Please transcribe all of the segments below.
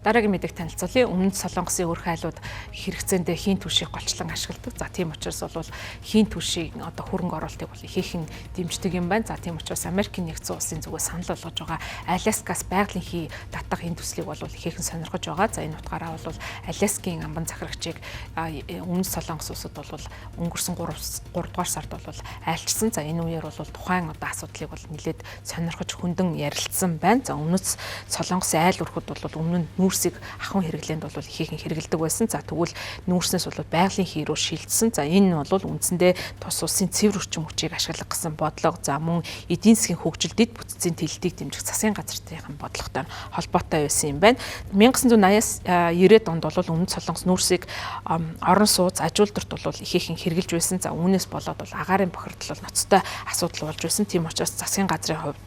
Дараагийн мэдээлэл танилцуулъя. Өмнөд Солонгосын өр хайлууд хэрэгцээндээ хийн түвшийг голчлон ашигладаг. За тийм учраас бол хийн түвшийг одоо хөрөнгө оруулалтыг бол ихээхэн дэмждэг юм байна. За тийм учраас Америкийн нэгдсэн улсын зүгээс санал болгож байгаа Аляскаас байгалийн хий татах энэ төслийг бол ихээхэн сонирхож байгаа. За энэ утгаараа бол Аляскийн амбан захирагчийг Өмнөд Солонгос улсад бол өнгөрсөн 3 дугаар сард бол айлчсан. За энэ үеэр бол тухайн одоо асуудлыг бол нэлээд сонирхож хөндөн ярилцсан байна. За Өмнөд Солонгосын айл өрхөд бол өмнө нь нүүрсийг ахын хэрэглээнд бол ихээхэн хэрэгэлдэг байсан. За тэгвэл нүүрснээс бол байгалийн хий рүү шилжсэн. За энэ бол үндсэндээ тус улсын цэвэр орчин хүчийг ашиглах гэсэн бодлого, за мөн эдийн засгийн хөгжил, дэд бүтцийн тэлэлтийг дэмжих засгийн газрын бодлоготой холбоотой байсан юм байна. 1980-аас 90-ад онд бол Өмнөд Солонгос нүүрсийг орон сууц, ажуулдарт бол ихээхэн хэрэгжилж байсан. За үүнээс болоод бол агаарын бохирдол бол ноцтой асуудал болж байсан. Тийм учраас засгийн газрын хувьд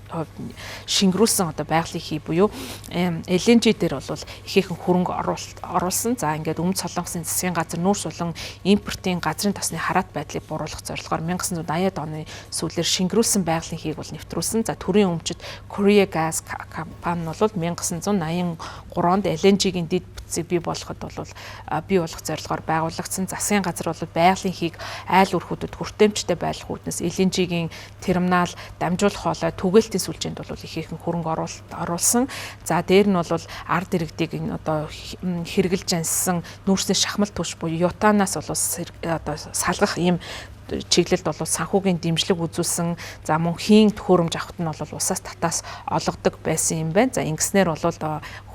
шингэрүүлсэн одоо байгалийн хий буюу LNG дээр бол ихээхэн хөрөнгө оруулсан. За ингээд Өмнөд Солонгосын засгийн газар нүүрс болон импортын газрын тосны хараат байдлыг бууруулах зорилгоор 1980-ад оны сүүлээр шингэрүүлсэн байгалийн хийг бол нэвтрүүлсэн. За төрийн өмчөд Korea Gas компани бол 1983-онд LNG-гийн дэд бүтцийг бий болгох зорилгоор байгуулагдсан. Засгийн газар бол байгалийн хийг айл өрхүүдэд хүртээмжтэй байлгах үүднээс LNG-гийн терминал дамжуулах хоолой түгээлтийн сүлжээнд бол ихээхэн хөрөнгө оруулсан. За дээр нь бол ард иргэдийг одоо хэрэгжилж аньссан нүүрсний шахмал түвш буюу Ютанаас бол одоо салгах ийм чиглэлд бол санхүүгийн дэмжлэг үзүүлсэн. За мөн хийн төхөөрөмж авахт нь бол усаас татаас олгодог байсан юм байна. За ингэснээр бол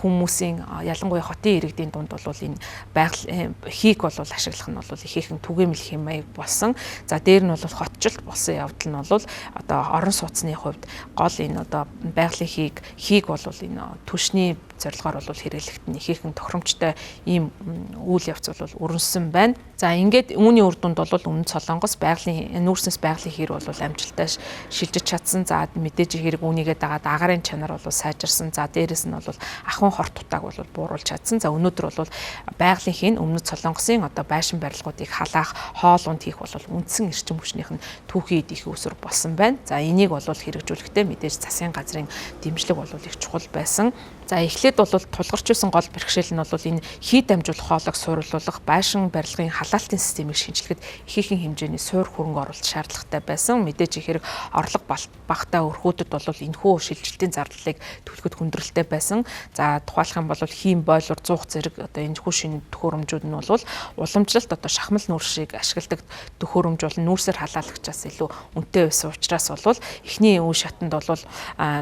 хүмүүсийн ялангуяа хотын иргэдийн дунд бол энэ байгаль хийг бол ашиглах нь бол ихээхэн түгээмэл хэмээг болсон. За дээр нь бол хотчлт болсон явдал нь бол одоо орон сууцны хувьд гол энэ одоо байгалийн хийг бол энэ түвшний зорилгоор бол хэрэглэхэд нь ихээхэн тохиромжтой ийм үйл явц бол өрнөсөн байна. За ингээд үүний үр дүнд бол Өмнөд Солонгос байгалийн нүүрснээс байгалийн хий бол амжилттай шилжиж чадсан. За мэдээж хэрэг үүнийгээ дагаад агаарын чанар бол сайжирсан. За дээрэс нь бол ахуйн хорт тутааг бол бууруулж чадсан. За өнөөдөр бол байгалийн хий нь Өмнөд Солонгосын одоо байшин барилгуудыг халаах, хоол унд хийх бол үндсэн эрчим хүчнийх нь түүхий эдийн усүр болсон байна. За энийг бол хэрэгжүүлэхдээ мэдээж засгийн газрын дэмжлэг бол их чухал байсан. За эхлээд бол тулгарч байсан гол бэрхшээл нь бол энэ хий дамжуулах хоолойг суйрлуулах, байшин барилгын халаалтын системийг шинжилгэхэд ихээхэн хэмжээний суур хөрөнгө оруулалт шаардлагатай байсан. Мэдээж хэрэг орлого багтаа өрхүүдэд бол энэхүү шилжилтийн зардлыг төлөхөд хүндрэлтэй байсан. За тухайлах юм бол хийм бойлор 100 зэрэг одоо энэхүү шинэ төхөөрөмжүүд нь бол уламжлалт одоо шахмал нүүрсийг ашигладаг төхөөрөмж бол нүүрсээр халаалагчаас илүү үнэтэй байсан учраас бол эхний үе шатанд бол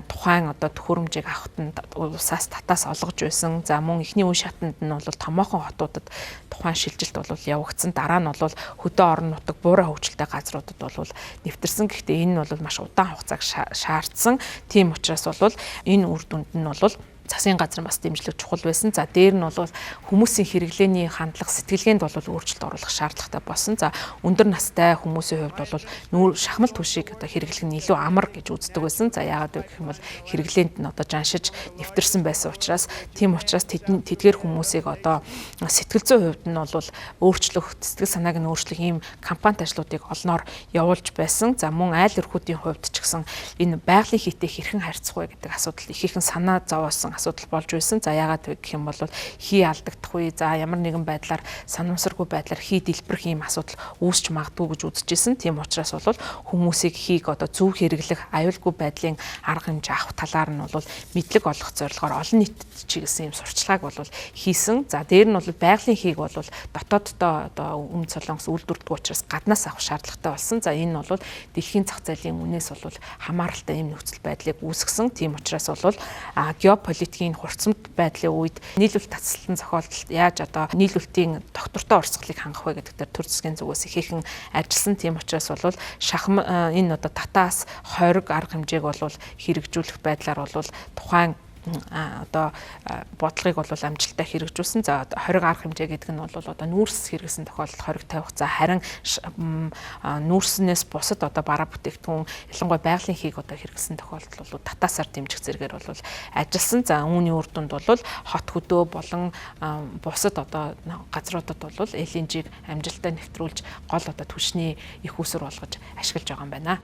тухайн одоо төхөөрөмжийг авахт нь усаас татаас олгож байсан. За мөн эхний үе шатанд нь бол томоохон хотуудад тухайн шилжилт бол явагдсан. Дараа нь бол хөдөө орон нутаг буурай хөгжилтэй газруудад бол нэвтэрсэн. Гэхдээ энэ нь бол маш удаан хугацааг шаардсан. Тийм учраас бол энэ үр дүнд нь бол засгийн газар бас дэмжлэг чухал байсан. За дээр нь бол хүмүүсийн хэрэглээний хандлага сэтгэлгээнд бол өөрчлөлт оруулах шаардлагатай болсон. За өндөр настай хүмүүсийн хувьд бол шахмал түвшийг одоо хэрэглэх нь илүү амар гэж үздэг байсан. За яагаад вэ гэх юм бол хэрэглээнд нь одоо жаншиж нэвтэрсэн байсан учраас тэдгээр хүмүүсийг одоо сэтгэл зүйн хувьд нь бол өөрчлөх, сэтгэл санааг нь өөрчлөх ийм кампани ажлуудыг олноор явуулж байсан. За мөн айл өрхүүдийн хувьд ч гэсэн энэ байгалийн хийтэй хэрхэн харьцах вэ гэдэг асуудал ихээхэн санаа зовоосон асуудал болж байсан. За яагаад вэ гэх юм бол хий алдагдах үе, за ямар нэгэн байдлаар санамсаргүй байдлаар хий дэлбэрэх ийм асуудал үүсч магадгүй гэж үзэжсэн. Тийм учраас бол хүмүүсийг хийг одоо зөв хэрэглэх, аюулгүй байдлын арга хэмжээ авах талаар нь бол мэдлэг олгох зорилгоор олон нийтэд чиглэсэн ийм сурчлагыг бол хийсэн. За дээр нь бол байгалийн хийг бол дотооддоо одоо Өмнөд Солонгос үйлдвэрлэдэг учраас гаднаас авах шаардлагатай болсон. За энэ бол дэлхийн зах зээлийн үнээс бол хамааралтай ийм нөхцөл байдлыг үүсгэсэн. Тийм учраас бол геополитикийн хурцмт байдлын үед нийлүүлэлт тасалсан зохиолдолд яаж одоо нийлүүлэлтийн доктортой орцголыг хангах вэ гэдэг дээр төр засгийн зүгээс ихээхэн ажилласан. Тийм учраас бол энэ одоо татаас хориг арга хэмжээг бол хэрэгжүүлэх байдлаар бол тухайн одоо бодлогыг бол амжилттай хэрэгжүүлсэн. За хориг арга хэмжээ гэдэг нь бол одоо нүүрс хэрэгсэн тохиолдолд хориг тавих. За харин нүүрснээс бусад одоо бараа бүтээгдэхүүн ялангуяа байгалийн хийг одоо хэрэгсэн тохиолдолд бол татаасаар дэмжих зэрэгээр бол ажилласан. За үүний үр дүнд бол хот хөдөө болон бусад одоо газруудад бол LNG-г амжилттай нэвтрүүлж гол одоо түвшний их усүр болгож ашиглаж байгаа юм байна.